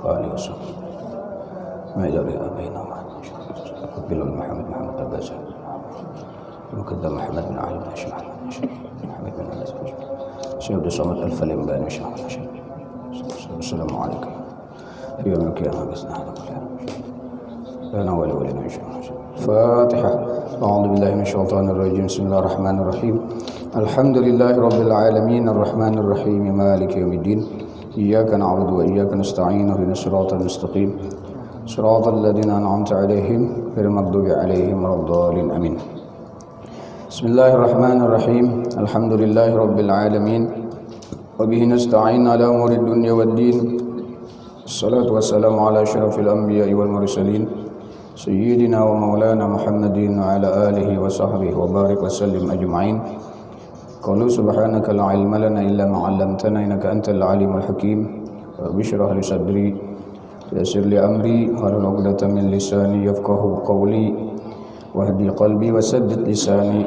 وآله وصحبه ما يجري بينهما بلال محمد البازل المقدم محمد بن علي بن هشام محمد بن علي شيخ عبد الصمد الفليمباني السلام عليكم في يوم القيامة بإذن الله لنا ولولنا إن شاء الله. الفاتحة. أعوذ بالله من الشيطان الرجيم. بسم الله الرحمن الرحيم. الحمد لله رب العالمين الرحمن الرحيم مالك يوم الدين إياك نعبد وإياك نستعين اهدنا الصراط المستقيم صراط الذين أنعمت عليهم غير المغضوب عليهم ولا الضالين آمين. بسم الله الرحمن الرحيم. الحمد لله رب العالمين وبه نستعين على أمور الدنيا والدين. الصلاة والسلام على أشرف الأنبياء والمرسلين سيدنا ومولانا محمد وعلى آله وصحبه وبارك وسلم أجمعين. قالوا سبحانك لا علم لنا إلا ما علمتنا إنك أنت العليم الحكيم. رب اشرح لي صدري ويسر لي أمري واحلل عقدة من لساني يفقهوا قولي واهدي قلبي وسدد لساني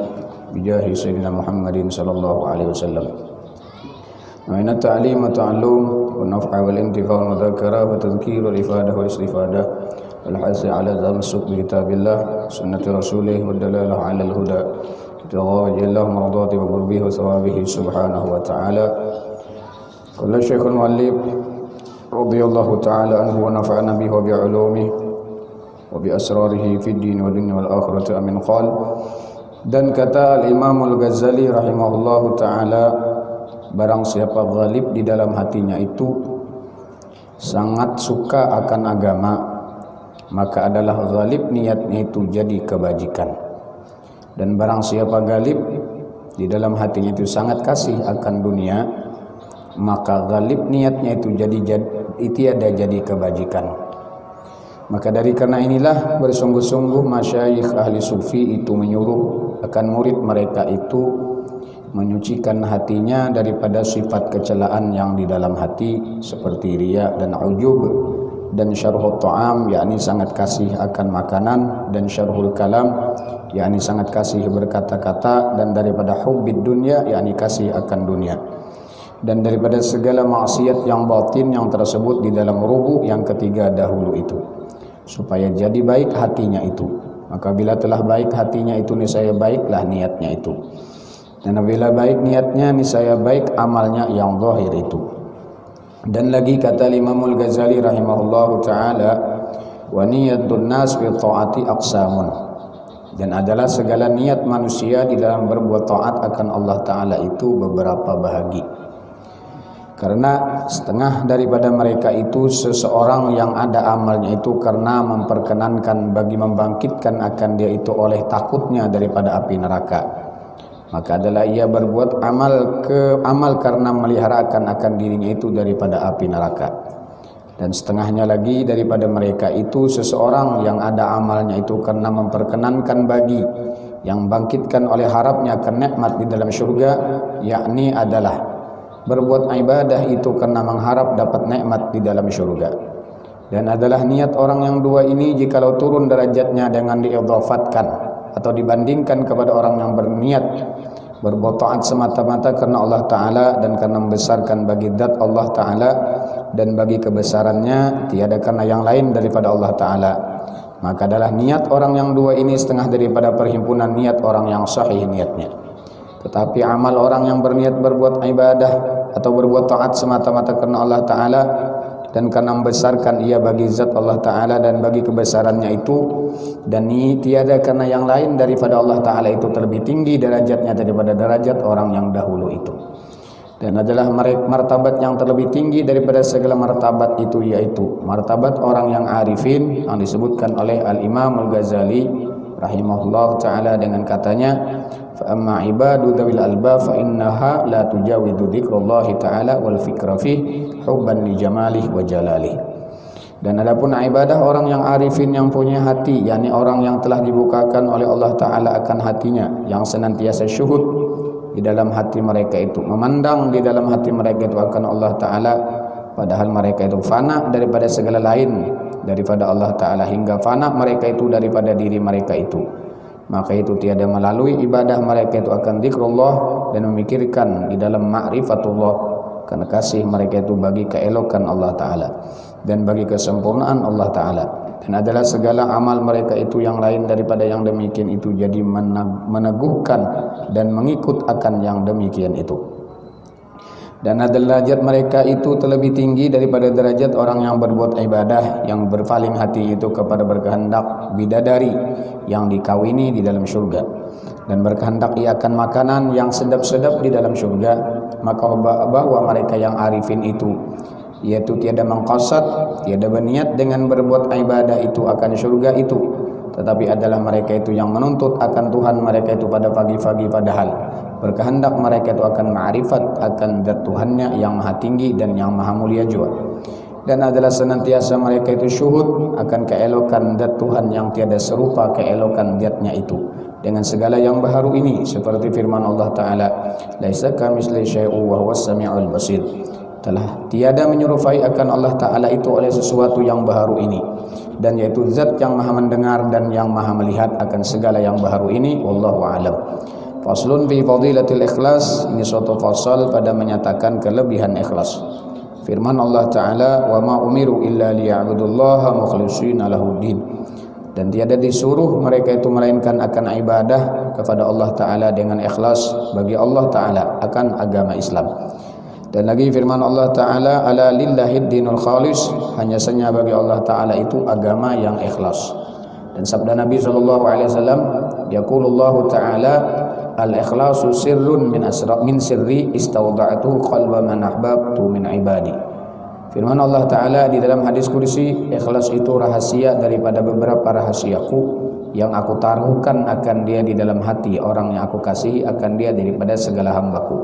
بجاه سيدنا محمد صلى الله عليه وسلم. ومن التعليم والتعلم والنفع والانتفاع والمذاكرة والتذكير والإفادة والاستفادة والحث على التمسك بكتاب الله سنة رسوله والدلالة على الهدى ابتغاء الله مرضاته وقربه وثوابه سبحانه وتعالى. قال الشيخ المؤلف رضي الله تعالى عنه ونفعنا به وبعلومه وبأسراره في الدين والدنيا والآخرة آمين. قال dan kata Al-Imam Al-Ghazali rahimahullahu ta'ala, barang siapa ghalib di dalam hatinya itu sangat suka akan agama, maka adalah ghalib niatnya itu jadi kebajikan. Dan barang siapa ghalib di dalam hatinya itu sangat kasih akan dunia, maka ghalib niatnya itu tiada jadi kebajikan. Maka dari karena inilah bersungguh-sungguh masyayikh ahli sufi itu menyuruh akan murid mereka itu menyucikan hatinya daripada sifat kecelaan yang di dalam hati seperti riya dan ujub, dan syarhul ta'am yakni sangat kasih akan makanan, dan syarhul kalam yakni sangat kasih berkata-kata, dan daripada hubbid dunya yakni kasih akan dunia, dan daripada segala maksiat yang batin yang tersebut di dalam rubu yang ketiga dahulu itu, supaya jadi baik hatinya itu. Maka bila telah baik hatinya itu niscaya baiklah niatnya itu, dan bila baik niatnya niscaya baik amalnya yang zahir itu. Dan lagi kata Imam Al-Ghazali rahimahullahu ta'ala, wa niyatun nas fi ta'ati aqsamun, dan adalah segala niat manusia di dalam berbuat taat akan Allah ta'ala itu beberapa bahagi. Karena setengah daripada mereka itu seseorang yang ada amalnya itu karena memperkenankan bagi membangkitkan akan dia itu oleh takutnya daripada api neraka, maka adalah ia berbuat amal karena meliharakan akan dirinya itu daripada api neraka. Dan setengahnya lagi daripada mereka itu seseorang yang ada amalnya itu karena memperkenankan bagi yang bangkitkan oleh harapnya akan nikmat di dalam syurga, yakni adalah berbuat ibadah itu karena mengharap dapat nikmat di dalam syurga. Dan adalah niat orang yang dua ini jikalau turun derajatnya dengan diidhafatkan atau dibandingkan kepada orang yang berniat berbuat taat semata-mata karena Allah Ta'ala dan karena membesarkan bagi zat Allah Ta'ala dan bagi kebesarannya tiada karena yang lain daripada Allah Ta'ala, maka adalah niat orang yang dua ini setengah daripada perhimpunan niat orang yang sahih niatnya. Tetapi amal orang yang berniat berbuat ibadah atau berbuat taat semata-mata karena Allah Ta'ala dan karena membesarkan ia bagi zat Allah Ta'ala dan bagi kebesarannya itu, dan ini tiada karena yang lain daripada Allah Ta'ala itu terlebih tinggi derajatnya daripada derajat orang yang dahulu itu. Dan adalah martabat yang terlebih tinggi daripada segala martabat itu, yaitu martabat orang yang arifin yang disebutkan oleh Al-Imam Al-Ghazali rahimahullah ta'ala dengan katanya, fa amma ibadu dzawil albab fa innaha la tujawidu dzikrallahi ta'ala wal fikra fi hubban li jamalih wa jalalih. Dan adapun ibadah orang yang arifin yang punya hati, yakni orang yang telah dibukakan oleh Allah Ta'ala akan hatinya, yang senantiasa syuhud di dalam hati mereka itu, memandang di dalam hati mereka itu akan Allah Ta'ala, padahal mereka itu fana daripada segala lain daripada Allah Ta'ala, hingga fana mereka itu daripada diri mereka itu, maka itu tiada melalui ibadah mereka itu akan zikrullah dan memikirkan di dalam ma'rifatullah karena kasih mereka itu bagi keelokan Allah Ta'ala dan bagi kesempurnaan Allah Ta'ala, dan adalah segala amal mereka itu yang lain daripada yang demikian itu jadi meneguhkan dan mengikut akan yang demikian itu. Dan adalah derajat mereka itu terlebih tinggi daripada derajat orang yang berbuat ibadah, yang berpaling hati itu kepada berkehendak bidadari yang dikawini di dalam syurga, dan berkehendak ia akan makanan yang sedap-sedap di dalam syurga. Maka bahwa mereka yang arifin itu, yaitu tiada mengqasad, tiada berniat dengan berbuat ibadah itu akan syurga itu, tetapi adalah mereka itu yang menuntut akan Tuhan mereka itu pada pagi-pagi, padahal berkehendak mereka itu akan ma'rifat akan zat Tuhannya yang maha tinggi dan yang maha mulia juga, dan adalah senantiasa mereka itu syuhud akan keelokan zat Tuhan yang tiada serupa keelokan zatnya itu dengan segala yang baharu ini, seperti firman Allah Ta'ala, laisa kamitslihi syai'un wa huwas sami'ul basir. Telah tiada menyerupai akan Allah Ta'ala itu oleh sesuatu yang baharu ini, dan yaitu zat yang maha mendengar dan yang maha melihat akan segala yang baharu ini. Wallahu a'lam. Faslun fi fadilatil ikhlas, ini suatu fasal pada menyatakan kelebihan ikhlas. Firman Allah Ta'ala, wa ma umiru illa liya'budullaha mukhlishina lahuddin, dan tiada disuruh mereka itu melainkan akan ibadah kepada Allah Ta'ala dengan ikhlas bagi Allah Ta'ala akan agama Islam. Dan lagi firman Allah Ta'ala, ala lillahid dinul khalis, hanya saja bagi Allah Ta'ala itu agama yang ikhlas. Dan sabda Nabi SAW, yaqulullahu Ta'ala, al-ikhlasu sirrun min sirri istawda'atuhu qalba man ahbabtu min ibadi. Firman Allah Ta'ala di dalam hadis kursi, ikhlas itu rahasia daripada beberapa rahasiaku yang aku taruhkan akan dia di dalam hati orang yang aku kasihi akan dia daripada segala hambaku.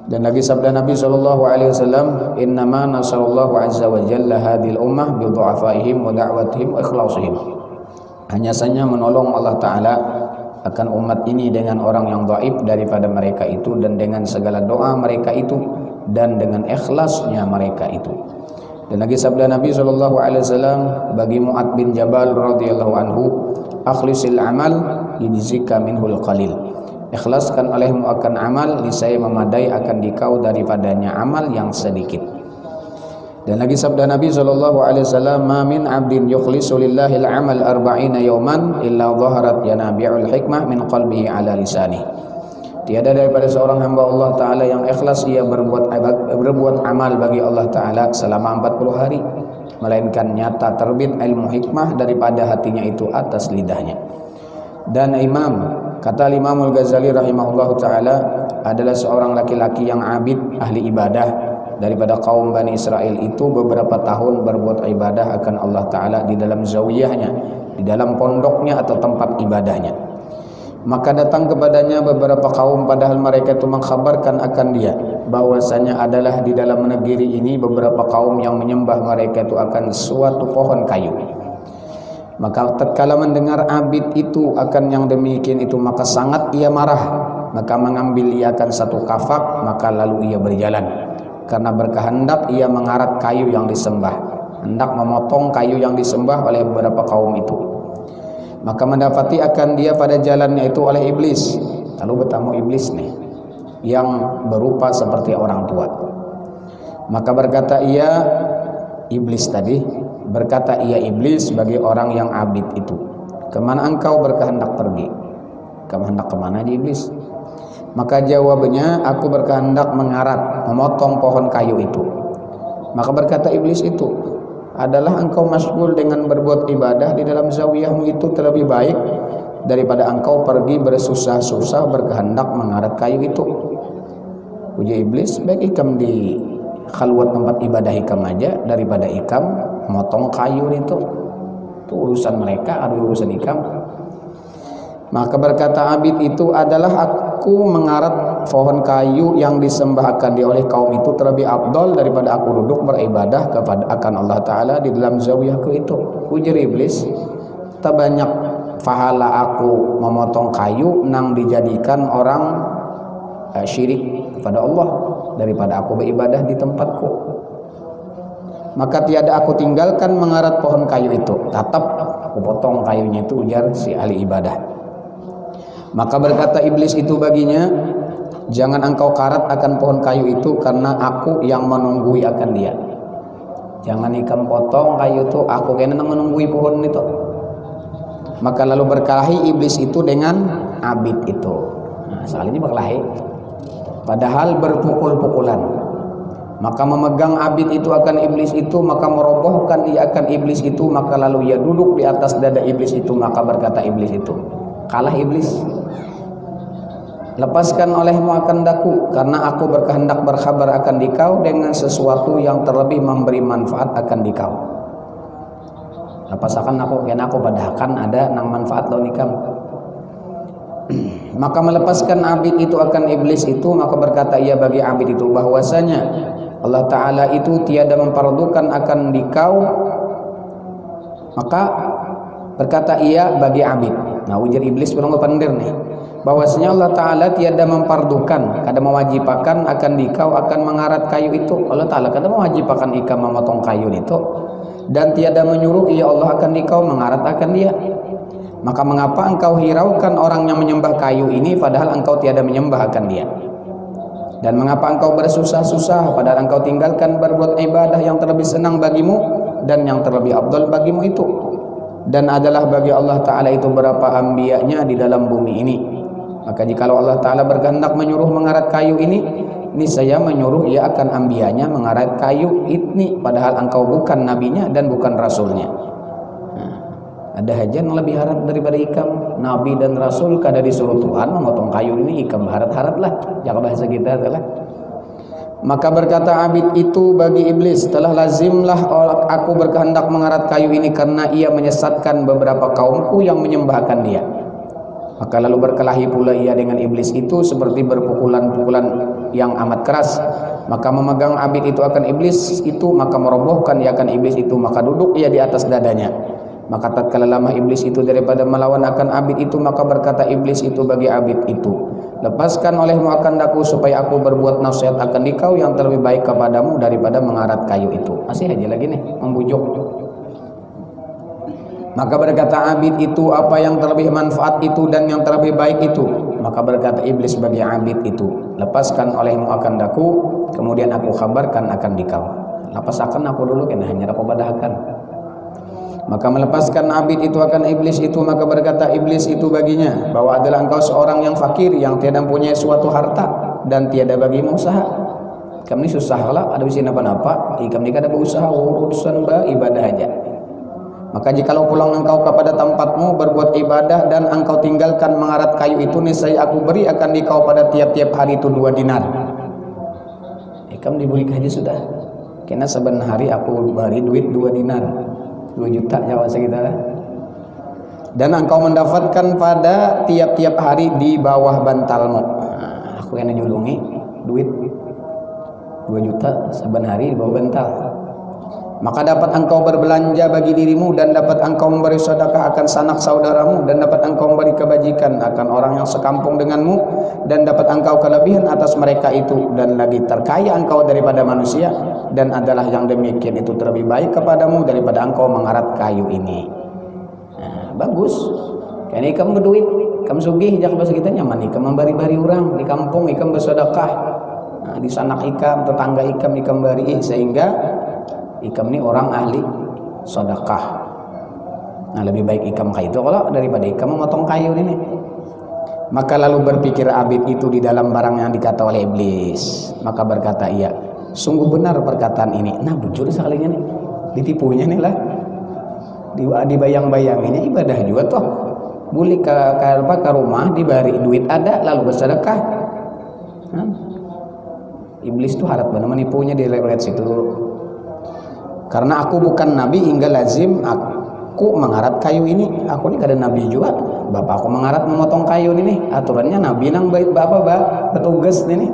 Dan lagi sabda Nabi SAW, innama nasarallahu azza wa jalla hadhil ummah bi du'afaihim wa da'watihim wa ikhlasihim. Hanya saja menolong Allah Ta'ala akan umat ini dengan orang yang dhaif daripada mereka itu, dan dengan segala doa mereka itu, dan dengan ikhlasnya mereka itu. Dan lagi sabda Nabi SAW bagi Mu'ad bin Jabal radhiyallahu anhu, akhlisil amal yujzika minhul qalil. Ikhlaskan olehmu akan amal, niscaya memadai akan dikau daripadanya amal yang sedikit. Dan lagi sabda Nabi SAW, ma min abdin yukhlisu lillahi al-amal 40 yawman illa dhaharat yanabi'ul hikmah min qalbihi ala lisani. Tiada daripada seorang hamba Allah Ta'ala yang ikhlas ia berbuat amal bagi Allah Ta'ala selama 40 hari, melainkan nyata terbit ilmu hikmah daripada hatinya itu atas lidahnya. Dan kata Imam Al-Ghazali rahimahullah Ta'ala, adalah seorang laki-laki yang abid, ahli ibadah daripada kaum Bani Israel itu beberapa tahun berbuat ibadah akan Allah Ta'ala di dalam zawiyahnya, di dalam pondoknya atau tempat ibadahnya. Maka datang kepadanya beberapa kaum, padahal mereka itu mengkhabarkan akan dia bahwasanya adalah di dalam negeri ini beberapa kaum yang menyembah mereka itu akan suatu pohon kayu. Maka tatkala mendengar abid itu akan yang demikian itu, maka sangat ia marah, maka mengambil ia akan satu kafak, maka lalu ia berjalan, karena berkehendak ia mengarat kayu yang disembah, hendak memotong kayu yang disembah oleh beberapa kaum itu. Maka mendapati akan dia pada jalannya itu oleh iblis. Lalu bertemu iblis nih, yang berupa seperti orang tua. Maka berkata ia, iblis tadi, berkata ia iblis bagi orang yang abid itu, kemana engkau berkehendak pergi? Kehendak kemana di iblis? Maka jawabnya, aku berkehendak mengarat, memotong pohon kayu itu. Maka berkata iblis itu, adalah engkau masghul dengan berbuat ibadah di dalam zawiyahmu itu terlebih baik daripada engkau pergi bersusah-susah berkehendak mengarat kayu itu. Uji iblis, baik ikam di khalwat tempat ibadah ikam aja daripada ikam motong kayu itu urusan mereka, ada urusan ikam. Maka berkata abid itu, adalah aku mengarat pohon kayu yang disembahkan oleh kaum itu terlebih afdal daripada aku duduk beribadah kepada akan Allah Ta'ala di dalam zawiyahku itu. Ujar iblis, tak banyak pahala aku memotong kayu nang dijadikan orang syirik kepada Allah daripada aku beribadah di tempatku. Maka tiada aku tinggalkan mengarat pohon kayu itu, tetap aku potong kayunya itu, ujar si ahli ibadah. Maka berkata iblis itu baginya, jangan engkau karat akan pohon kayu itu karena aku yang menunggui akan dia. Jangan ikam potong kayu itu, aku kena menunggui pohon itu. Maka lalu berkelahi iblis itu dengan abid itu. Nah, soal ini berkelahi padahal berpukul-pukulan. Maka memegang abid itu akan iblis itu, maka merobohkan ia akan iblis itu, maka lalu ia duduk di atas dada iblis itu. Maka berkata iblis itu, kalah iblis, lepaskan olehmu akan daku, karena aku berkehendak berkhabar akan dikau dengan sesuatu yang terlebih memberi manfaat akan dikau. Lepaskan aku, karena aku padahkan ada nang manfaat lo nikam. Maka melepaskan abid itu akan iblis itu, maka berkata ia bagi abid itu bahwasanya Allah Ta'ala itu tiada memfardukan akan dikau. Maka berkata ia bagi abid, nah ujar iblis belum pandir nih, bahwasanya Allah Ta'ala tiada memfardukan, kada mewajibkan akan dikau akan mengarat kayu itu. Allah Ta'ala kada mewajibkan ikam memotong kayu itu, dan tiada menyuruh ia Allah akan dikau mengarat akan dia. Maka mengapa engkau hiraukan orang yang menyembah kayu ini padahal engkau tiada menyembah akan dia? Dan mengapa engkau bersusah-susah padahal engkau tinggalkan berbuat ibadah yang terlebih senang bagimu dan yang terlebih afdal bagimu itu? Dan adalah bagi Allah Ta'ala itu berapa anbiya-Nya di dalam bumi ini. Maka jikalau Allah Ta'ala berkehendak menyuruh mengarat kayu ini saya menyuruh ia akan anbiya-Nya mengarat kayu ini, padahal engkau bukan nabinya dan bukan rasulnya. Ada aja yang lebih harap daripada ikam. Nabi dan Rasul kada disuruh Tuhan memotong kayu ini, ikam harap-harap lah. Jangan bahasa kita adalah. Maka berkata abid itu bagi iblis, telah lazimlah aku berkehendak mengarat kayu ini karena ia menyesatkan beberapa kaumku yang menyembahkan dia. Maka lalu berkelahi pula ia dengan iblis itu seperti berpukulan-pukulan yang amat keras. Maka memegang abid itu akan iblis itu, maka merobohkan ia akan iblis itu, maka duduk ia di atas dadanya. Maka tatkala lama iblis itu daripada melawan akan abid itu, maka berkata iblis itu bagi abid itu, lepaskan olehmu akan daku supaya aku berbuat nasihat akan dikau yang terlebih baik kepadamu daripada mengarat kayu itu. Masih aja lagi nih membujuk. Maka berkata abid itu, apa yang terlebih manfaat itu dan yang terlebih baik itu? Maka berkata iblis bagi abid itu, lepaskan olehmu akan daku, kemudian aku kabarkan akan dikau. Lepaskan aku dulu, kena hanya aku padahkan. Maka melepaskan abid itu akan iblis itu, maka berkata iblis itu baginya, bahwa adalah engkau seorang yang fakir, yang tiada mempunyai suatu harta dan tiada bagimu usaha. Kami susah lah, ada usaha apa-apa, kami kada berusaha urusan ibadah aja. Maka jikalau pulang engkau kepada tempatmu berbuat ibadah dan engkau tinggalkan mengarat kayu itu, niscaya aku beri akan dikau pada tiap-tiap hari itu 2 dinar. Ikam diberi haji sudah. Kena saben hari aku beri duit 2 dinar. 2 juta Jawa sekitar. Dan engkau mendapatkan pada tiap-tiap hari di bawah bantalmu. Nah, aku kena julungi duit 2 juta saben hari di bawah bantal. Maka dapat engkau berbelanja bagi dirimu, dan dapat engkau memberi sedekah akan sanak saudaramu, dan dapat engkau memberi kebajikan akan orang yang sekampung denganmu, dan dapat engkau kelebihan atas mereka itu, dan lagi terkaya engkau daripada manusia, dan adalah yang demikian itu terlebih baik kepadamu daripada engkau mengarat kayu ini. Nah, bagus. Kini ikam berduit, ikam sugih, jangan bahasa kita nyaman ikam membari-bari orang di kampung, ikam bersedekah. Nah, di sanak ikam, tetangga ikam bari, sehingga ikam ini orang ahli sedekah. Nah, lebih baik ikam kayu itu kalau daripada ikam memotong kayu ini. Maka lalu berpikir abid itu di dalam barang yang dikata oleh iblis. Maka berkata ia, sungguh benar perkataan ini. Nah, bujur sekalinya nih, ditipunya nih lah, dibayang-bayanginya ibadah juga toh. Buli ke rumah dibari duit ada lalu bersedekah. Nah, iblis tuh harap benar menipunya, di lewat situ dulu. Karena aku bukan nabi hingga lazim aku mengarat kayu ini. Aku ini kada nabi juga. Bapak aku mengarat memotong kayu ini. Aturannya nabi nang baik bapak petugas ini.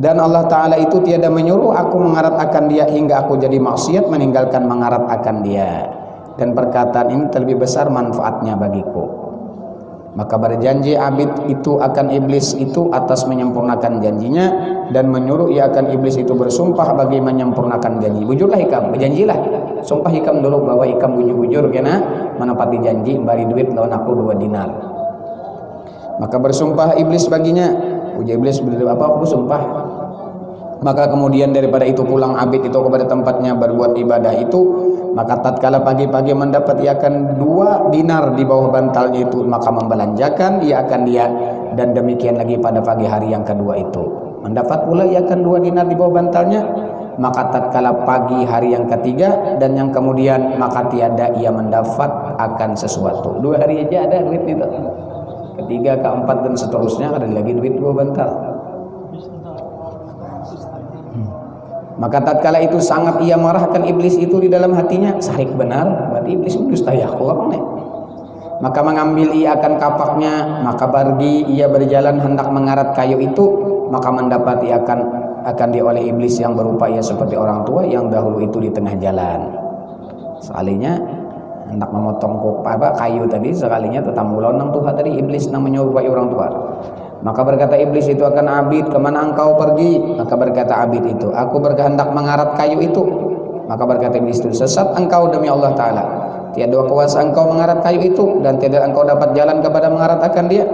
Dan Allah Ta'ala itu tiada menyuruh aku mengarat akan dia hingga aku jadi maksiat meninggalkan mengarat akan dia. Dan perkataan ini terlebih besar manfaatnya bagiku. Maka berjanji abid itu akan iblis itu atas menyempurnakan janjinya, dan menyuruh ia akan iblis itu bersumpah bagi menyempurnakan janji. Bujurlah ikam, berjanjilah. Sumpah ikam dulu bahwa ikam bujur-bujur kena menepati janji bari duit lawan aku 2 dinar. Maka bersumpah iblis baginya, Uji iblis aku sumpah. Maka kemudian daripada itu pulang Abid itu kepada tempatnya berbuat ibadah itu. Maka tatkala pagi-pagi mendapat ia akan 2 dinar di bawah bantalnya itu, maka membelanjakan ia akan dia. Dan demikian lagi pada pagi hari yang kedua itu mendapat pula ia akan 2 dinar di bawah bantalnya. Maka tatkala pagi hari yang ketiga dan yang kemudian, maka tiada ia mendapat akan sesuatu. 2 hari aja ada duit itu. Ketiga, keempat dan seterusnya ada lagi duit 2 bantal. Maka tatkala itu sangat ia marahkan iblis itu di dalam hatinya. Sahih benar, berarti iblis mendustai aku apa nih? Maka mengambil ia akan kapaknya, maka pergi ia berjalan hendak mengarat kayu itu, maka mendapati akan dioleh iblis yang berupa ia seperti orang tua yang dahulu itu di tengah jalan. Sekalinya hendak memotong kayu tadi, sekalinya tetamu lonang Tuhan tadi iblis nang menyerupai orang tua. Maka berkata iblis itu akan Abid, kemana engkau pergi? Maka berkata Abid itu, aku berkehendak mengarat kayu itu. Maka berkata iblis itu, sesat engkau demi Allah Ta'ala, tiada kuasa engkau mengarat kayu itu, dan tiada engkau dapat jalan kepada mengarat akan dia.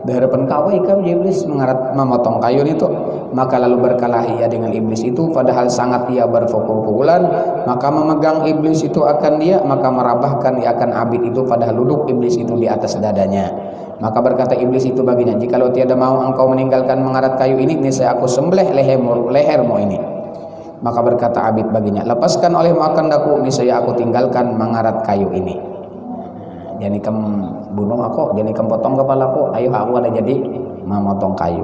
Di hadapan kau ikam iblis memotong kayu itu. Maka lalu berkalah ia dengan iblis itu, padahal sangat ia berpukul-pukulan. Maka memegang iblis itu akan dia, maka merabahkan ia akan Abid itu, padahal duduk iblis itu di atas dadanya. Maka berkata iblis itu baginya, jikalau tiada mau engkau meninggalkan mengarat kayu ini, niscaya aku sembelih lehermu ini. Maka berkata Abid baginya, lepaskan olehmu akan daku, niscaya aku tinggalkan mengarat kayu ini. Jadi kamu bunuh aku, jadi kamu potong kepalaku, ayo aku ada jadi memotong kayu.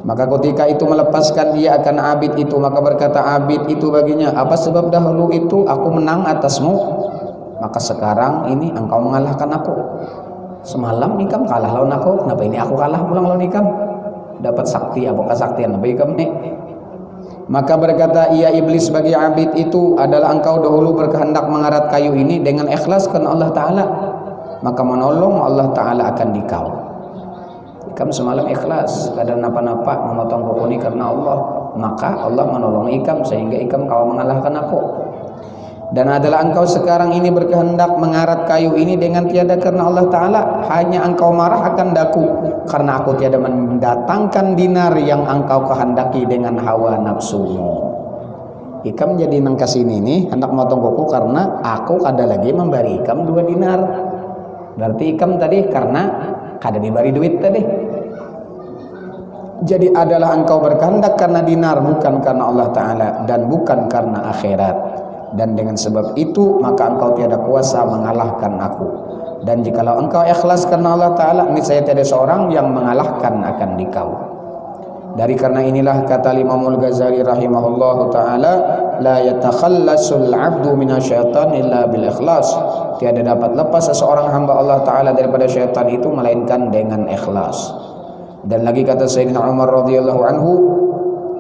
Maka ketika itu melepaskan ia akan Abid itu, maka berkata Abid itu baginya, apa sebab dahulu itu aku menang atasmu, maka sekarang ini engkau mengalahkan aku. Semalam ikam kalah lawan aku, kenapa ini aku kalah pulang lawan ikam? Dapat sakti, apakah saktian apa ikam nih? Maka berkata ia iblis bagi Abid itu, adalah engkau dahulu berkehendak mengarat kayu ini dengan ikhlas karena Allah Ta'ala, maka menolong Allah Ta'ala akan dikau. Ikam semalam ikhlas, kadang napa-napa memotong kuku ini karena Allah, maka Allah menolong ikam sehingga ikam kau mengalahkan aku. Dan adalah engkau sekarang ini berkehendak mengarat kayu ini dengan tiada karena Allah Ta'ala, hanya engkau marah akan daku karena aku tiada mendatangkan dinar yang engkau kehendaki dengan hawa nafsumu. Ikam jadi nang kasini nih hendak motong kuku karena aku ada lagi memberi ikam 2 dinar. Berarti ikam tadi karena kada diberi duit tadi. Jadi adalah engkau berkehendak karena dinar, bukan karena Allah Ta'ala dan bukan karena akhirat. Dan dengan sebab itu maka engkau tiada kuasa mengalahkan aku. Dan jikalau engkau ikhlas karena Allah Ta'ala, niscaya tiada seorang yang mengalahkan akan dikau. Dari karena inilah kata Imamul Ghazali rahimahullahu ta'ala, la yatakhallasul abdu minasyaitan illa bil ikhlas. Tiada dapat lepas seseorang hamba Allah Ta'ala daripada syaitan itu melainkan dengan ikhlas. Dan lagi kata Sayyidina Umar radhiyallahu anhu,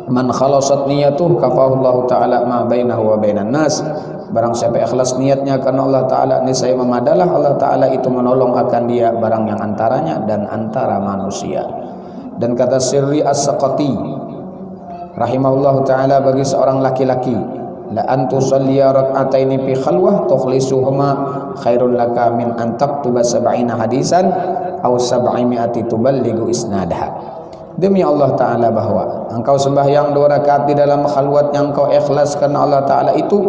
man khalasat niyatuh kafahullahu ta'ala ma bainahu wa bainan nas. Barang siapa ikhlas niatnya karena Allah Ta'ala, niscaya memadalah Allah Ta'ala itu menolong akan dia barang yang antaranya dan antara manusia. Dan kata Sirri As-Saqati rahimahullahu ta'ala bagi seorang laki-laki, la antu salliya rak'ataini fi khalwah tukhlisuhuma khairun laka min an taktuba 70 hadisan aw 700 tuballighu isnadaha. Demi Allah Ta'ala bahwa engkau sembahyang 2 rakaat di dalam khalwat yang engkau ikhlas karena Allah Ta'ala itu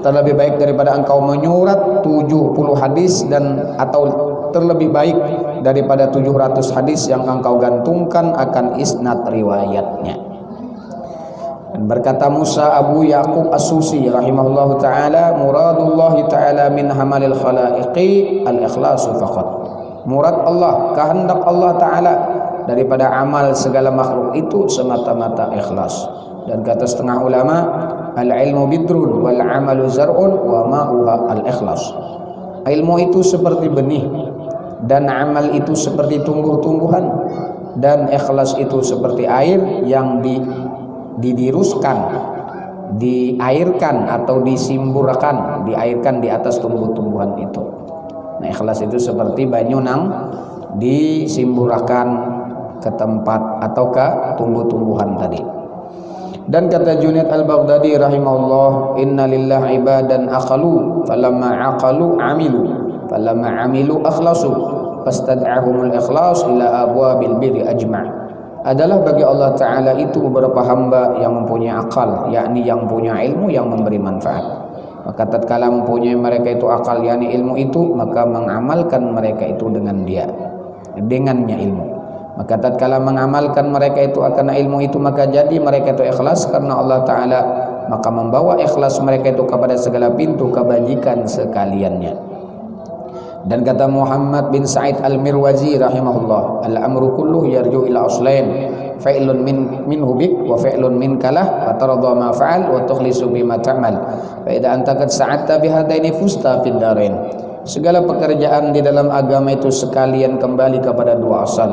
terlebih baik daripada engkau menyurat 70 hadis dan atau terlebih baik daripada 700 hadis yang engkau gantungkan akan isnad riwayatnya. Dan berkata Musa Abu Yaqub As-Susi rahimahullahu ta'ala, muradullah ta'ala min hamalil khalaiqi al-ikhlasu faqat. Murad Allah, kehendak Allah Ta'ala daripada amal segala makhluk itu semata-mata ikhlas. Dan kata setengah ulama, al-ilmu bidrun wal amalu zar'un wa ma'uha al-ikhlas. Ilmu itu seperti benih dan amal itu seperti tumbuh-tumbuhan, dan ikhlas itu seperti air yang didiruskan, diairkan atau disimburkan, diairkan di atas tumbuh-tumbuhan itu. Nah, ikhlas itu seperti banyu nang disimburkan ke tempat atau ke tumbuh-tumbuhan tadi. Dan kata Junaid Al-Baghdadi rahimahullah, inna lillahi ibadan aqalu falamma aqalu amilu falamma amilu akhlasu fastad'ahumul ikhlas ila abwabil birri ajma'. adalah bagi Allah Ta'ala itu beberapa hamba yang mempunyai akal, yakni yang punya ilmu yang memberi manfaat. Maka tatkala mempunyai mereka itu akal, yakni ilmu itu, maka mengamalkan mereka itu dengannya ilmu. Maka tatkala mengamalkan mereka itu akan ilmu itu, maka jadi mereka itu ikhlas karena Allah Ta'ala, maka membawa ikhlas mereka itu kepada segala pintu kebajikan sekaliannya. Dan kata Muhammad bin Sa'id Al-Mirwazi rahimahullah, al-amru kulluh yarju ila aslain, fa'ilun minhu bik wa fa'ilun minkalah, wa taradha ma fa'al wa tukhlisu bima ta'mal, fa idza anta qad sa'atta bihadaini fusta fid darain. Segala pekerjaan di dalam agama itu sekalian kembali kepada dua asal.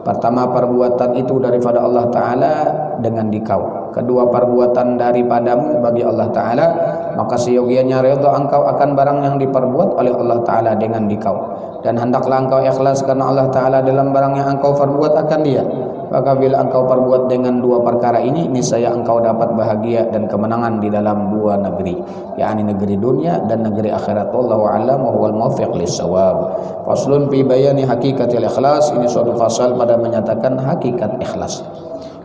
Pertama, perbuatan itu daripada Allah Ta'ala dengan dikau. Kedua, perbuatan daripadamu bagi Allah Ta'ala. Maka seyogianya redha engkau akan barang yang diperbuat oleh Allah Ta'ala dengan dikau. Dan hendaklah engkau ikhlas karena Allah Ta'ala dalam barang yang engkau perbuat akan Dia. Maka bila engkau perbuat dengan dua perkara ini, niscaya engkau dapat bahagia dan kemenangan di dalam dua negeri, yakni negeri dunia dan negeri akhirat. Wallahu a'lam wa huwal muwaffiq lis-shawab. Faslun fi bayani hakikatil ikhlas. Ini suatu fasal pada menyatakan hakikat ikhlas.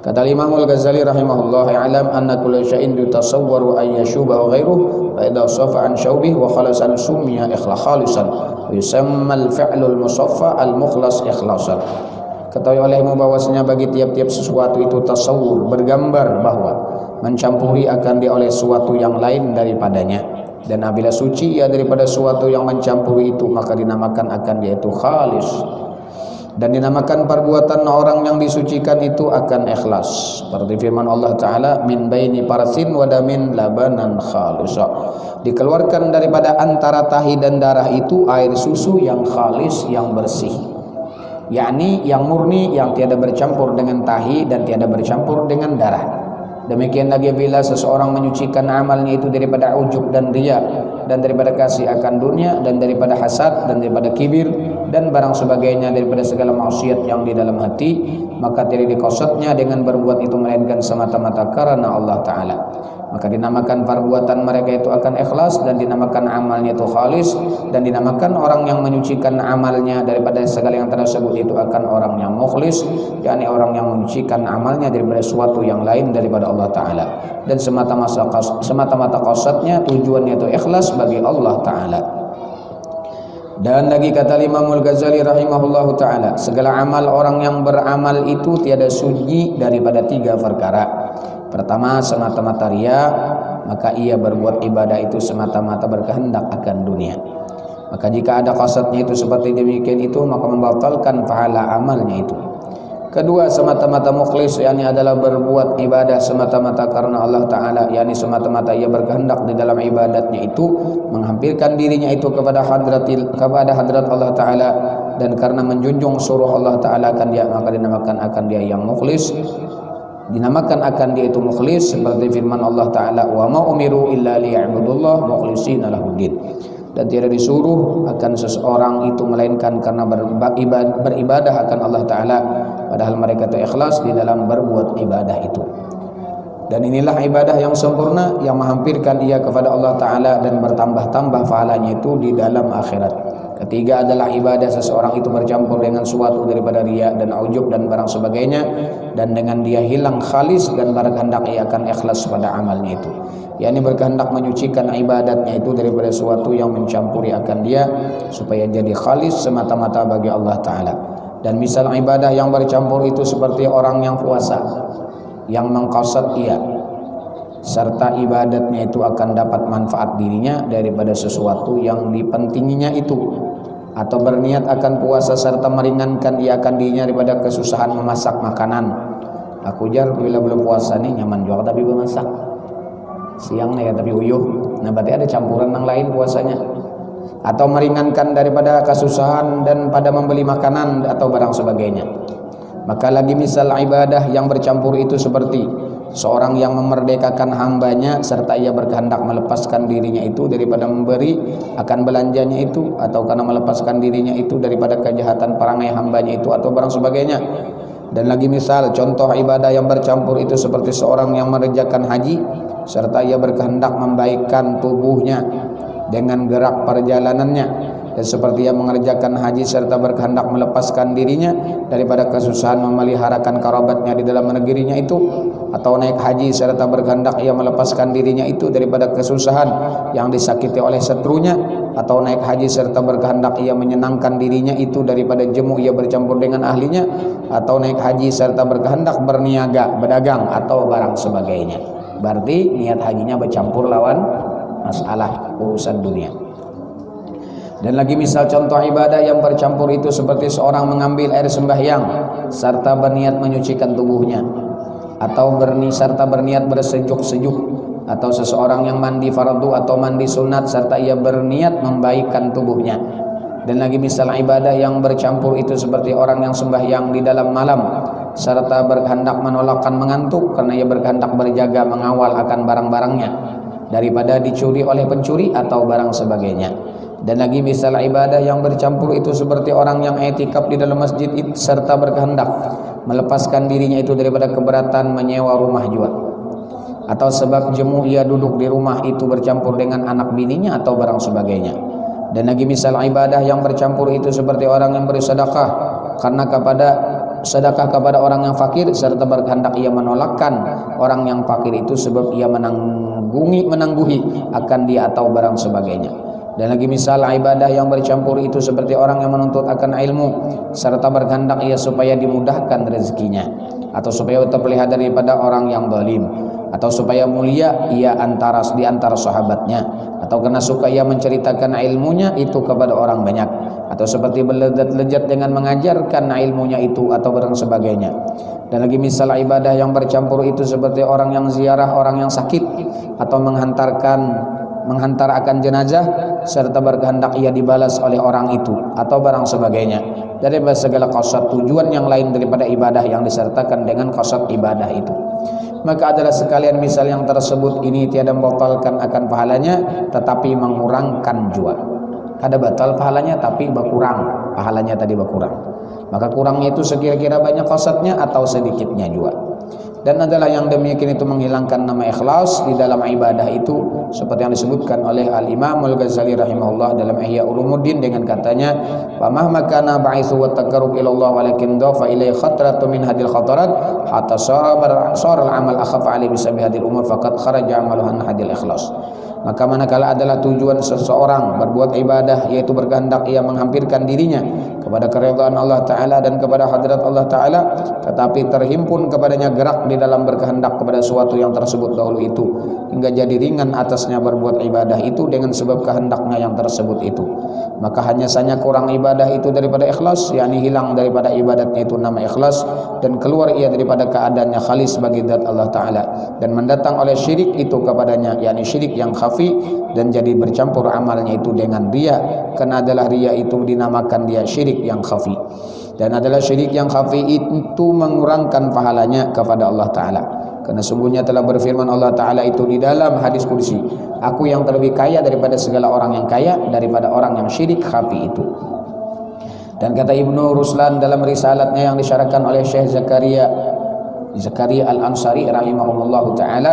Kata Imam Al-Ghazali rahimahullah, "I'lam anna kulla syai'in yutasawwaru ay yashubahu ghairuhu fa idza safa an syaubihi wa khalasan summiya ikhlalisan wa yusamma al-fi'lu al-musaffa al-mukhlas ikhlasan." Ketahui olehmu bahwasanya bagi tiap-tiap sesuatu itu tasawur, bergambar bahwa mencampuri akan dia oleh sesuatu yang lain daripadanya. Dan apabila suci ia daripada sesuatu yang mencampuri itu, maka dinamakan akan dia itu khalis. Dan dinamakan perbuatan orang yang disucikan itu akan ikhlas. Seperti firman Allah Ta'ala, min baini parasin wadamin labanan khalisa. Dikeluarkan daripada antara tahi dan darah itu air susu yang khalis, yang bersih, yakni yang murni, yang tiada bercampur dengan tahi dan tiada bercampur dengan darah. Demikian lagi bila seseorang menyucikan amalnya itu daripada ujub dan riya, dan daripada kasih akan dunia, dan daripada hasad, dan daripada kibir, dan barang sebagainya daripada segala maksiat yang di dalam hati, maka tidak dikosotnya dengan berbuat itu melainkan semata-mata karena Allah Ta'ala. Maka dinamakan perbuatan mereka itu akan ikhlas, dan dinamakan amalnya itu khalis, dan dinamakan orang yang menyucikan amalnya daripada segala yang tersebut itu akan orang yang mukhlis, yakni orang yang menyucikan amalnya daripada sesuatu yang lain daripada Allah Ta'ala. Dan semata-mata qasadnya, tujuannya itu ikhlas bagi Allah Ta'ala. Dan lagi kata Imam Al-Ghazali rahimahullahu ta'ala, segala amal orang yang beramal itu tiada suci daripada tiga perkara. Pertama, semata-mata riya, maka ia berbuat ibadah itu semata-mata berkehendak akan dunia. Maka jika ada qasadnya itu seperti demikian itu, maka membatalkan pahala amalnya itu. Kedua, semata-mata mukhlis, yakni adalah berbuat ibadah semata-mata karena Allah Ta'ala, yakni semata-mata ia berkehendak di dalam ibadatnya itu menghampirkan dirinya itu kepada hadrat Allah Ta'ala, dan karena menjunjung suruh Allah Ta'ala akan dia, maka dinamakan akan dia yang mukhlis. Dinamakan akan dia itu mukhlis seperti firman Allah Ta'ala, wa ma umiru illa liya'budullah mukhlishina lahuddin. Dan tidak disuruh akan seseorang itu melainkan karena beribadah akan Allah Ta'ala, padahal mereka itu ikhlas di dalam berbuat ibadah itu. Dan inilah ibadah yang sempurna yang menghampirkan ia kepada Allah Ta'ala dan bertambah-tambah pahalanya itu di dalam akhirat. Ketiga adalah ibadah seseorang itu bercampur dengan suatu daripada riya dan ujub dan barang sebagainya, dan dengan dia hilang khalis dan berkehendak ia akan ikhlas pada amalnya itu, yakni berkehendak menyucikan ibadatnya itu daripada suatu yang mencampuri akan dia supaya jadi khalis semata-mata bagi Allah Ta'ala. Dan misal ibadah yang bercampur itu seperti orang yang puasa, yang mengqasad ia serta ibadatnya itu akan dapat manfaat dirinya daripada sesuatu yang dipentinginya itu, atau berniat akan puasa serta meringankan ia akan dirinya daripada kesusahan memasak makanan. Aku jar bila belum puasa nih nyaman juga tapi memasak siang nih ya tapi uyuh, nah berarti ada campuran yang lain puasanya. Atau meringankan daripada kesusahan dan pada membeli makanan atau barang sebagainya. Maka lagi misal ibadah yang bercampur itu seperti seorang yang memerdekakan hambanya serta ia berkehendak melepaskan dirinya itu daripada memberi akan belanjanya itu, atau karena melepaskan dirinya itu daripada kejahatan perangai hambanya itu atau barang sebagainya. Dan lagi misal contoh ibadah yang bercampur itu seperti seorang yang mengerjakan haji serta ia berkehendak membaikkan tubuhnya dengan gerak perjalanannya, dan seperti ia mengerjakan haji serta berkehendak melepaskan dirinya daripada kesusahan memeliharakan kerabatnya di dalam negerinya itu, atau naik haji serta berkehendak ia melepaskan dirinya itu daripada kesusahan yang disakiti oleh setrunya, atau naik haji serta berkehendak ia menyenangkan dirinya itu daripada jemu ia bercampur dengan ahlinya, atau naik haji serta berkehendak berniaga, berdagang atau barang sebagainya. Berarti niat hajinya bercampur lawan masalah urusan dunia. Dan lagi misal contoh ibadah yang bercampur itu seperti seorang mengambil air sembahyang serta berniat menyucikan tubuhnya, atau serta berniat bersejuk-sejuk, atau seseorang yang mandi fardu atau mandi sunat serta ia berniat membaikkan tubuhnya. Dan lagi misal ibadah yang bercampur itu seperti orang yang sembahyang di dalam malam serta berkehendak menolakkan mengantuk karena ia berkehendak berjaga mengawal akan barang-barangnya daripada dicuri oleh pencuri atau barang sebagainya. Dan lagi misal ibadah yang bercampur itu seperti orang yang i'tikaf di dalam masjid serta berkehendak melepaskan dirinya itu daripada keberatan menyewa rumah jua, atau sebab jemu ia duduk di rumah itu bercampur dengan anak bininya atau barang sebagainya. Dan lagi misal ibadah yang bercampur itu seperti orang yang beri sedekah karena sedekah kepada orang yang fakir serta berkehendak ia menolakkan orang yang fakir itu sebab ia menangguhi akan dia atau barang sebagainya. Dan lagi misal ibadah yang bercampur itu seperti orang yang menuntut akan ilmu serta berkehendak ia supaya dimudahkan rezekinya, atau supaya terpelihara daripada orang yang zalim, atau supaya mulia ia di antara sahabatnya, atau karena suka ia menceritakan ilmunya itu kepada orang banyak, atau seperti berlezat-lezat dengan mengajarkan ilmunya itu atau barang sebagainya. Dan lagi misal ibadah yang bercampur itu seperti orang yang ziarah orang yang sakit, atau menghantar akan jenazah serta berkehendak ia dibalas oleh orang itu atau barang sebagainya dari segala qasad tujuan yang lain daripada ibadah yang disertakan dengan qasad ibadah itu. Maka adalah sekalian misal yang tersebut ini tiada membatalkan akan pahalanya tetapi mengurangkan jua. Ada batal pahalanya tapi berkurang pahalanya tadi berkurang. Maka kurangnya itu sekira-kira banyak qasadnya atau sedikitnya jua. Dan adalah yang demikian itu menghilangkan nama ikhlas di dalam ibadah itu seperti yang disebutkan oleh Al-Imam Al-Ghazali rahimahullah dalam Ihya Ulumuddin dengan katanya wa mahma kana ba'ithu wa taqarrub ila Allah walakin dhafa ilai khatratu min hadil khatarat hatta sara al-amal akhaf ali bisabi hadil umur faqad kharaja amaluhu an hadil ikhlas. Maka manakala adalah tujuan seseorang berbuat ibadah yaitu berkehendak ia menghampirkan dirinya kepada keridhaan Allah Ta'ala dan kepada hadrat Allah Ta'ala, tetapi terhimpun kepadanya gerak di dalam berkehendak kepada suatu yang tersebut dahulu itu hingga jadi ringan atasnya berbuat ibadah itu dengan sebab kehendaknya yang tersebut itu, maka hanya saja kurang ibadah itu daripada ikhlas, yakni hilang daripada ibadatnya itu nama ikhlas dan keluar ia daripada keadaannya khalis bagi zat Allah Ta'ala dan mendatang oleh syirik itu kepadanya, yakni syirik yang khafi, dan jadi bercampur amalnya itu dengan riya, karena adalah riya itu dinamakan dia syirik yang khafi, dan adalah syirik yang khafi itu mengurangkan pahalanya kepada Allah Ta'ala. Karena sungguhnya telah berfirman Allah Ta'ala itu di dalam hadis kursi, aku yang terlebih kaya daripada segala orang yang kaya daripada orang yang syirik khafi itu. Dan kata Ibnu Ruslan dalam risalatnya yang disyarahkan oleh Syekh Zakaria Al-Ansari rahimahullahu ta'ala,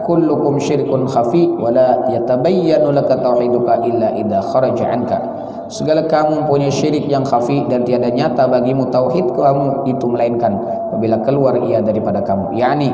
kullukum syirkun khafi wa la yatabayyanu laka tauhiduka illa idza kharaja anka. Segala kamu punya syirik yang khafi dan tiada nyata bagimu tauhid kamu itu melainkan apabila keluar ia daripada kamu, yakni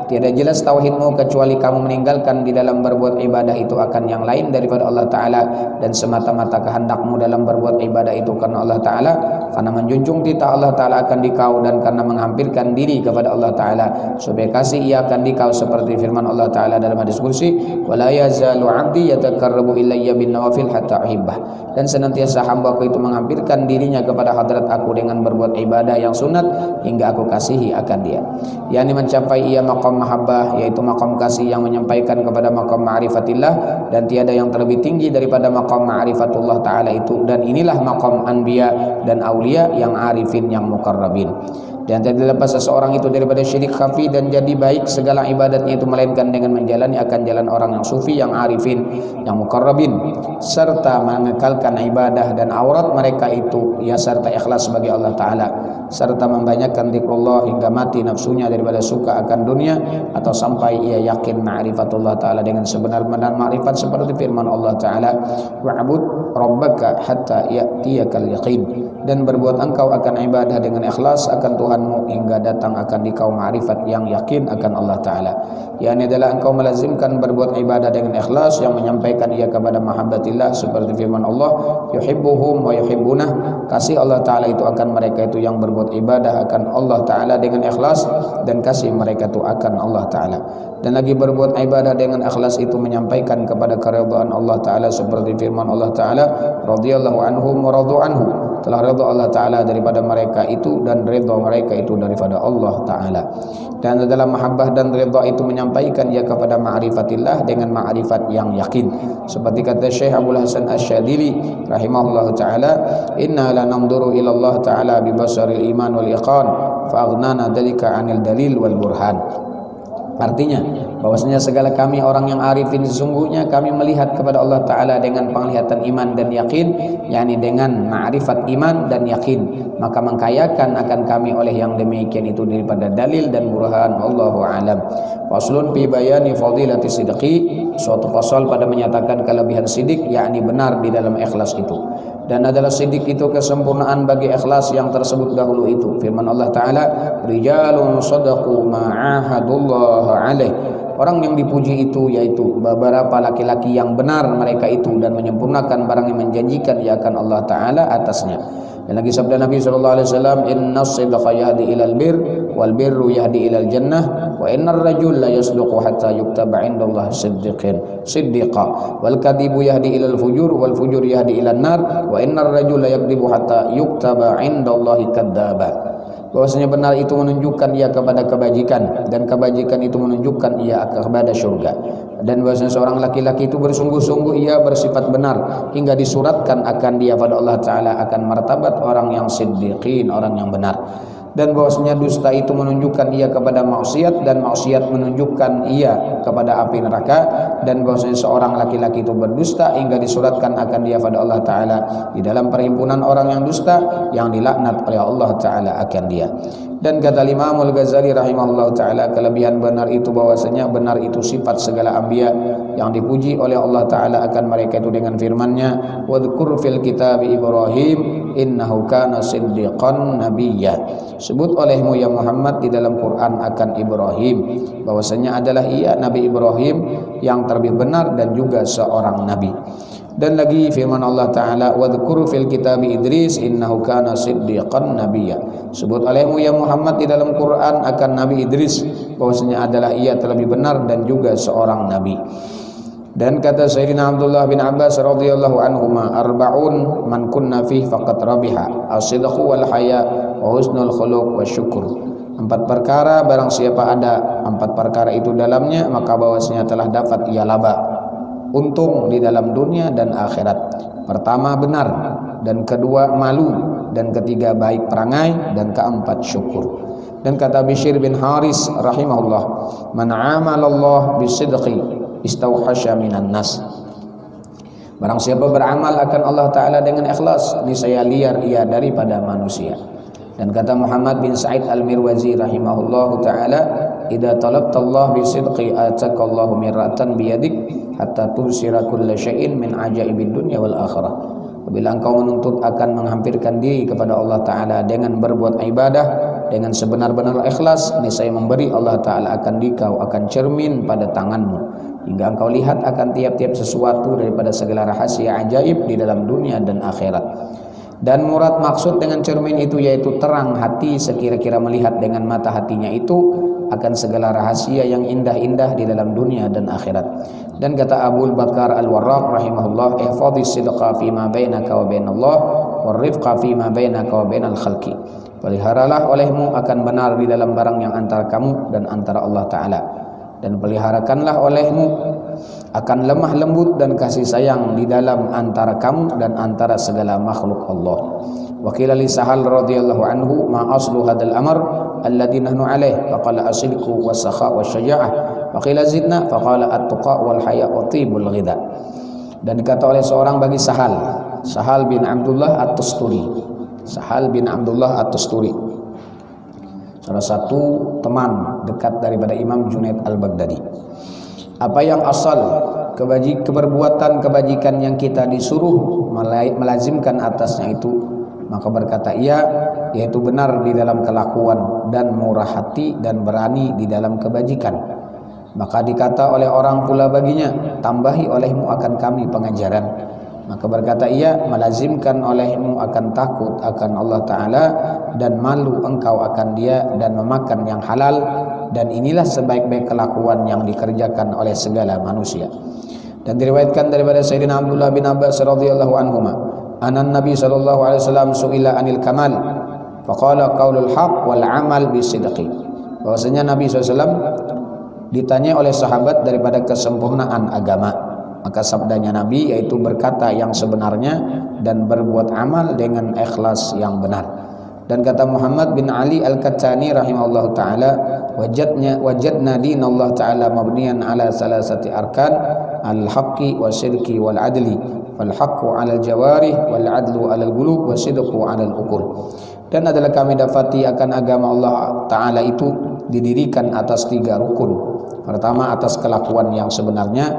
tiada jelas tauhidmu kecuali kamu meninggalkan di dalam berbuat ibadah itu akan yang lain daripada Allah Ta'ala, dan semata-mata kehendakmu dalam berbuat ibadah itu karena Allah Ta'ala, karena menjunjung titah Allah Ta'ala akan dikau, dan karena menghampirkan diri kepada Allah Ta'ala supaya kasih ia akan dikau, seperti firman Allah Ta'ala dalam hadis kursi, wala yazalu 'abdi yatakarrabu ilayya bin nawafil hatta uhibbah, dan senantiasa hambaku itu menghampirkan dirinya kepada hadrat aku dengan berbuat ibadah yang sunat hingga aku kasihi akan dia, yakni mencapai ia maqam mahabbah, yaitu maqam kasih yang menyampaikan kepada maqam ma'rifatillah, dan tiada yang terlebih tinggi daripada maqam ma'rifatullah Ta'ala itu, dan inilah maqam anbiya dan aulia yang arifin yang muqarrabin. Dan tidak lepas seseorang itu daripada syirik khafi dan jadi baik segala ibadatnya itu melainkan dengan menjalani akan jalan orang yang sufi, yang arifin, yang muqarrabin, serta mengekalkan ibadah dan aurat mereka itu ya serta ikhlas bagi Allah Ta'ala, serta membanyakkan zikrullah hingga mati nafsunya daripada suka akan dunia, atau sampai ia yakin ma'rifatullah Ta'ala dengan sebenar-benar ma'rifat seperti firman Allah Ta'ala, wa'bud rabbaka hatta ya'tiyakal yaqin, dan berbuat engkau akan ibadah dengan ikhlas akan Tuhanmu hingga datang akan dikau ma'rifat yang yakin akan Allah Ta'ala. Yang adalah engkau melazimkan berbuat ibadah dengan ikhlas yang menyampaikan ia kepada mahabbatillah seperti firman Allah, yuhibbuhum wa yuhibbunah, kasih Allah Ta'ala itu akan mereka itu yang berbuat ibadah akan Allah Ta'ala dengan ikhlas, dan kasih mereka itu akan Allah Ta'ala. Dan lagi berbuat ibadah dengan ikhlas itu menyampaikan kepada keridhaan Allah Ta'ala seperti firman Allah Ta'ala, radhiyallahu anhum wa radu anhu, telah redha Allah Ta'ala daripada mereka itu dan redha mereka itu daripada Allah Ta'ala. Dan dalam mahabbah dan redha itu menyampaikan ia kepada ma'rifatillah dengan ma'rifat yang yakin, seperti kata Syekh Abdul Hasan Asy-Syadzili rahimahullah Ta'ala, inna la namduru ila Allah Ta'ala bi basaril iman wal iqan fa aghnana dalika 'anil dalil wal burhan. Artinya bahwasanya segala kami orang yang arifin sesungguhnya kami melihat kepada Allah Ta'ala dengan penglihatan iman dan yakin, yakni dengan ma'rifat iman dan yakin, maka mengkayakan akan kami oleh yang demikian itu daripada dalil dan burhan. Allahu a'lam. Faslun fi bayani fadilati sidqi, suatu fasal pada menyatakan kelebihan sidik, yakni benar di dalam ikhlas itu. Dan adalah sidik itu kesempurnaan bagi ikhlas yang tersebut dahulu itu. Firman Allah Ta'ala, rijalun sadaqu ma'ahadullah alaih, orang yang dipuji itu yaitu beberapa laki-laki yang benar mereka itu dan menyempurnakan barang yang menjanjikan ia akan Allah Ta'ala atasnya. Dan lagi sabda Nabi SAW, inna sidqa yahdi ilal bir wal birru yahdi ilal jannah wa innar rajul la yasduqu hatta yuktaba indallah siddiqa wal kadibu yahdi ilal fujur wal fujur yahdi ilal nar wa innar rajul la yakdibu hatta yuktaba indallahi kadzaba. Bahwasanya benar itu menunjukkan ia kepada kebajikan, dan kebajikan itu menunjukkan ia kepada syurga. Dan bahwasanya seorang laki-laki itu bersungguh-sungguh ia bersifat benar hingga disuratkan akan dia pada Allah Ta'ala akan martabat orang yang siddiqin, orang yang benar. Dan bahwasanya dusta itu menunjukkan ia kepada maksiat, dan maksiat menunjukkan ia kepada api neraka. Dan bahwasanya seorang laki-laki itu berdusta hingga disuratkan akan dia pada Allah Ta'ala di dalam perhimpunan orang yang dusta yang dilaknat oleh Allah Ta'ala akan dia. Dan kata Imam Al-Ghazali rahimahullah Ta'ala, kelebihan benar itu bahwasanya benar itu sifat segala anbiya yang dipuji oleh Allah Ta'ala akan mereka itu dengan firman-Nya, wadhkur fil kitab Ibrahim innahu kana siddiqan nabiyya, sebut olehmu ya Muhammad di dalam Quran akan Ibrahim bahwasanya adalah ia Nabi Ibrahim yang terlebih benar dan juga seorang nabi. Dan lagi firman Allah Ta'ala, wadhkur fil kitab Idris innahu kana siddiqan nabiyya, sebut olehmu ya Muhammad di dalam Quran akan Nabi Idris bahwasanya adalah ia terlebih benar dan juga seorang nabi. Dan kata Sayyidina Abdullah bin Abbas radhiyallahu anhuma, arba'un man kunna fihi faqad rabiha as-sidqu wal haya wa husnul khuluq wa syukur. 4 perkara barang siapa ada 4 perkara itu dalamnya, maka bahwasanya telah dapat ia laba untung di dalam dunia dan akhirat. Pertama benar, dan kedua malu, dan ketiga baik perangai, dan keempat syukur. Dan kata Bishr bin Haris rahimahullah, man amalallah bisidqi istauhasya minan nas, barang siapa beramal akan Allah Ta'ala dengan ikhlas, niscaya liar ia daripada manusia. Dan kata Muhammad bin Sa'id Al-Mirwazi rahimahullahu Ta'ala, idza talabta Allah bisidqi atakallahu miratan biyadik hatta tusira kulla syai'in min ajaibid dunya wal akhirah. Apabila engkau menuntut akan menghampirkan diri kepada Allah Ta'ala dengan berbuat ibadah dengan sebenar-benar ikhlas, niscaya memberi Allah Ta'ala akan dikau akan cermin pada tanganmu hingga engkau lihat akan tiap-tiap sesuatu daripada segala rahasia ajaib di dalam dunia dan akhirat. Dan murad maksud dengan cermin itu yaitu terang hati sekira-kira melihat dengan mata hatinya itu akan segala rahasia yang indah-indah di dalam dunia dan akhirat. Dan kata Abu Bakar Al-Warraq rahimahullah, ihfadhis sidqa fima bainaka wa bainallah warifqa fima bainaka wa bainal khalqi, peliharalah olehmu akan benar di dalam barang yang antara kamu dan antara Allah Ta'ala, dan peliharakanlah olehmu akan lemah lembut dan kasih sayang di dalam antara kamu dan antara segala makhluk Allah. Wa qila li Sahal radhiyallahu anhu ma aslu hadzal amr alladhi nahnu alaih faqala asilku was-sakha wasyaja'ah wa qila zidna faqala at-tuqa wal haya wa tibul ghidha. Dan dikata oleh seorang bagi Sahal bin Abdullah At-Tusturi. Sahal bin Abdullah At-Tusturi, salah satu teman dekat daripada Imam Junaid Al-Baghdadi. Apa yang asal keperbuatan kebajikan yang kita disuruh melazimkan atasnya itu? Maka berkata ia, yaitu benar di dalam kelakuan dan murah hati dan berani di dalam kebajikan. Maka dikata oleh orang pula baginya, tambahi olehmu akan kami pengajaran. Maka berkata ia, melazimkan olehmu akan takut akan Allah Ta'ala dan malu engkau akan dia dan memakan yang halal, dan inilah sebaik-baik kelakuan yang dikerjakan oleh segala manusia. Dan diriwayatkan daripada Sayyidina Abdullah bin Abbas radhiyallahu anhuma, anan Nabi sallallahu alaihi wasallam su'ila anil kamal faqala qaulul haq wal amal bisidqi. Bahwasanya Nabi SAW ditanya oleh sahabat daripada kesempurnaan agama, maka sabdanya Nabi yaitu berkata yang sebenarnya dan berbuat amal dengan ikhlas yang benar. Dan kata Muhammad bin Ali Al-Kattani rahimahullahu taala, wajadna dinallah taala mabniyan ala salasati arkan al-haqqi wasyirki wal adli, wal haqqu 'alal jawarih wal 'adlu 'alal qulub wasidqu 'alal uqul. Dan adalah kami dapati akan agama Allah taala itu didirikan atas 3 rukun. Pertama atas kelakuan yang sebenarnya,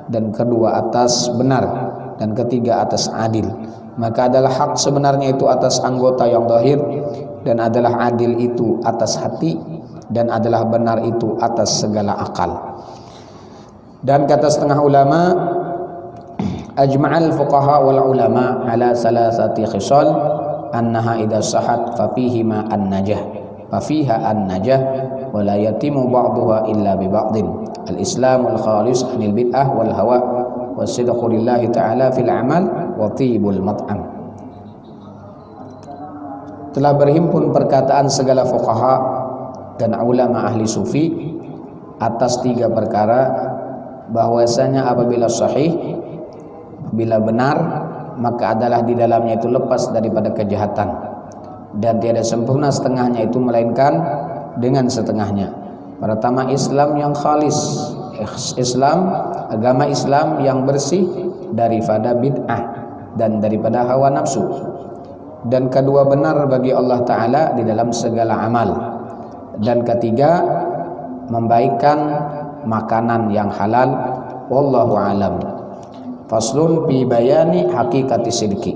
dan kedua atas benar, dan ketiga atas adil. Maka adalah hak sebenarnya itu atas anggota yang zahir, dan adalah adil itu atas hati, dan adalah benar itu atas segala akal. Dan kata setengah ulama, ajma'al fuqaha wal ulama ala salasati khisal annaha idza sahat fa fihima an-najah wa la yatimu ba'daha illa bi ba'din al-islamul khalis anil bid'ah wal hawa wasidqu lillahi ta'ala fil amal wa tibul mat'am. Telah berhimpun perkataan segala fuqaha dan ulama ahli sufi atas 3 perkara, bahwasanya apabila sahih, apabila benar, maka adalah di dalamnya itu lepas daripada kejahatan, dan tiada sempurna setengahnya itu melainkan dengan setengahnya. Pertama Islam yang khalis, agama Islam yang bersih daripada bid'ah dan daripada hawa nafsu. Dan kedua benar bagi Allah Ta'ala di dalam segala amal. Dan ketiga membaikkan makanan yang halal. Wallahu alam. Faslun fi bayani hakikati sidqi.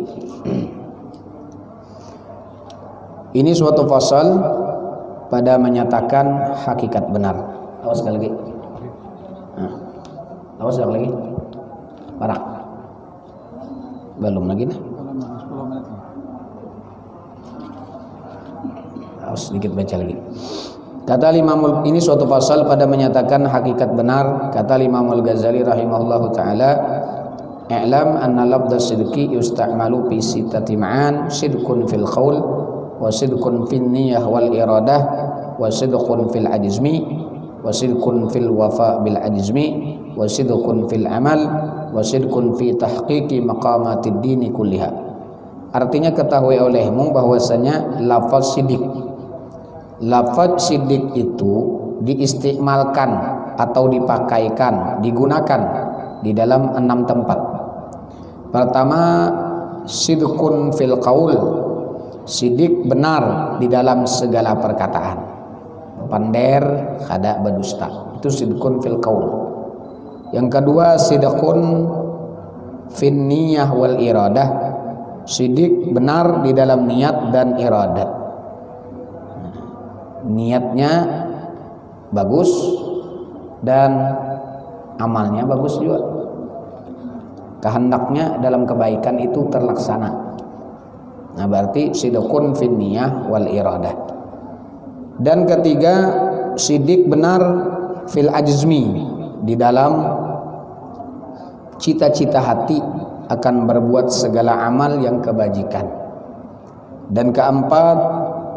Ini suatu fasal pada menyatakan hakikat benar. Awas sekali lagi. Awas sekali lagi. Parah. Belum lagi nah. Awas sedikit baca lagi. Kata Imam, ini suatu pasal pada menyatakan hakikat benar. Kata Imam Al-Ghazali rahimahullahu taala, i'lam anna labdas sidqi yusta'malu fi sittati ma'an, sidqun fil qaul wa sidqun fin niyyah wal iradah wa sidqun fil ajzmi wa sidqun fil wafa bil ajzmi wa sidqun fil amal wa sidqun fi tahqiqi maqamatid dini kulliha. Artinya ketahui olehmu bahwasanya lafaz sidik itu diistimalkan atau dipakaikan, digunakan di dalam 6 tempat. Pertama, sidqun fil qaul, sidik benar di dalam segala perkataan. Pander kada berdusta, itu sidqun fil qaul. Yang kedua, sidqun fin niyyah wal iradah, sidik benar di dalam niat dan iradat. Niatnya bagus dan amalnya bagus juga. Kehendaknya dalam kebaikan itu terlaksana. Nah, berarti sidqun fin niyyah wal iradah. Dan ketiga, sidik benar fil ajzmi, di dalam cita-cita hati akan berbuat segala amal yang kebajikan. Dan keempat,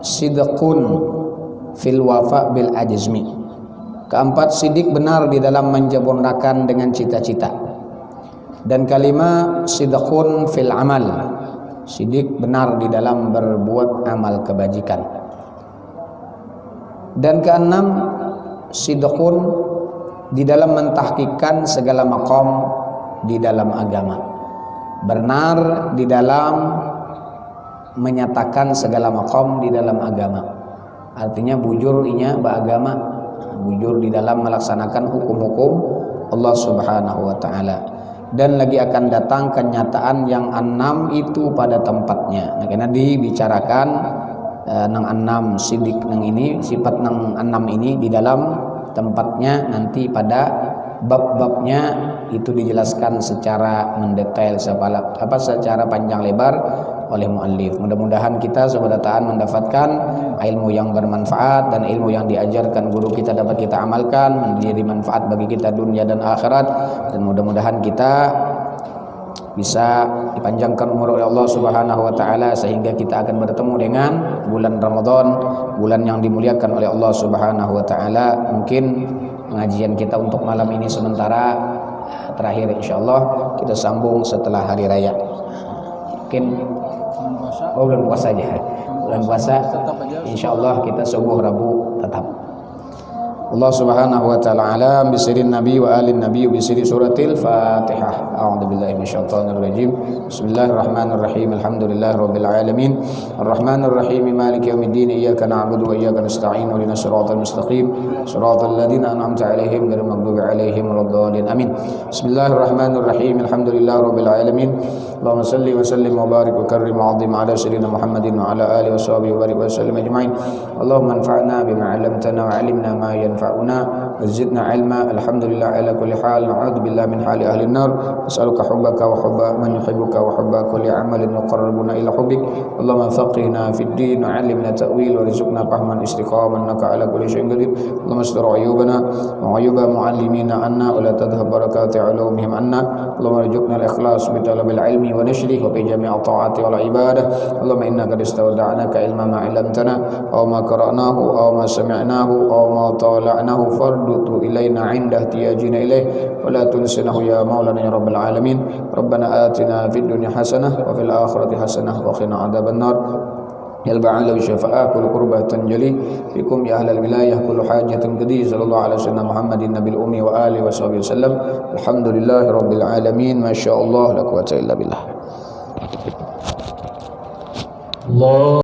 sidqun fil wafa bil ajzmi, Keempat, sidik benar di dalam menyempurnakan dengan cita-cita. Dan kelima, sidqun fil amal, sidik benar di dalam berbuat amal kebajikan. Dan keenam, sidqun di dalam mentahqiqkan segala maqam di dalam agama, benar di dalam menyatakan segala maqam di dalam agama. Artinya bujur inya beragama, bujur di dalam melaksanakan hukum-hukum Allah Subhanahu wa taala. Dan lagi akan datang kenyataan yang enam itu pada tempatnya. Nah, karena dibicarakan nang enam sidik nang ini, sifat nang enam ini di dalam tempatnya nanti pada bab-babnya itu dijelaskan secara mendetail secara panjang lebar oleh muallif. Mudah-mudahan kita sebadataan mendapatkan ilmu yang bermanfaat dan ilmu yang diajarkan guru kita dapat kita amalkan menjadi manfaat bagi kita dunia dan akhirat, dan mudah-mudahan kita bisa dipanjangkan umur oleh Allah Subhanahu wa taala sehingga kita akan bertemu dengan bulan Ramadan, bulan yang dimuliakan oleh Allah Subhanahu wa taala. Mungkin pengajian kita untuk malam ini sementara terakhir, insyaallah kita sambung setelah hari raya. Mungkin bulan puasa aja. Bulan puasa insyaallah kita subuh Rabu tetap. Allah Subhanahu wa taala alam bisirin nabi wa alin nabi bisiri suratil Fatihah. A'udzubillahi minasyaitonir rajim. Bismillahirrahmanirrahim. Alhamdulillahirabbil alamin. Arrahmanir rahim. Maliki yaumiddin. Iyyaka na'budu wa iyyaka nasta'in. Ihdinas siratal mustaqim. Shiratal ladzina an'amta 'alaihim ghairil maghdubi 'alaihim waladdallin. Amin. Bismillahirrahmanirrahim. Alhamdulillahirabbil alamin. Allahumma salli wa sallim wa barik wa karrim wa 'azzim 'ala sayyidina Muhammadin wa 'ala alihi wa sahbihi wa barik wa sallim ajma'in. Allahumma anfa'na bima 'allamtana wa 'allimna ma yanfa'una wa zidna 'ilma. Alhamdulillah ala kulli hal. Na'udzu billahi min hali ahli an-nar. As'aluka hubbaka wa hubba man yuhibbuka wa hubba kulli 'amalin yuqarribuna ila hubbik. Allahumma faqihna fid din wa 'allimna ta'wil wa rizqna fahman istiqaman innaka ala kulli syai'in qadir. Allahumma astur 'uyubana wa 'uyuba mu'allimina anna wa la tadhhab barakati 'ulumihim anna. Allahumma arzuqna al-ikhlas bi talabil 'ilmi wa nashrihi wa bi jami' at-ta'ati wal ibadah. Allahumma innaka istawda'naka ilma ma 'allamtana aw ma qara'nahu aw ma sami'nahu aw ma tala'nahu fardutu ilaina 'inda ihtiyajina ilaih wa la tunsinahu ya maulana ya rabbal alamin. Rabbana atina fid dunya hasanah wa fil akhirati hasanah wa qina adzaban nar. Ya al-ba'ala wa syafa'ah kullu qurbatan jali bikum ya ahlal wilayah kullu hajatin qadi sallallahu alaihi wasallam Muhammadin nabil ummi wa alihi wa sahbihi wasallam. Alhamdulillahi rabbil alamin. Masyaallah la quwwata illa billah. Allah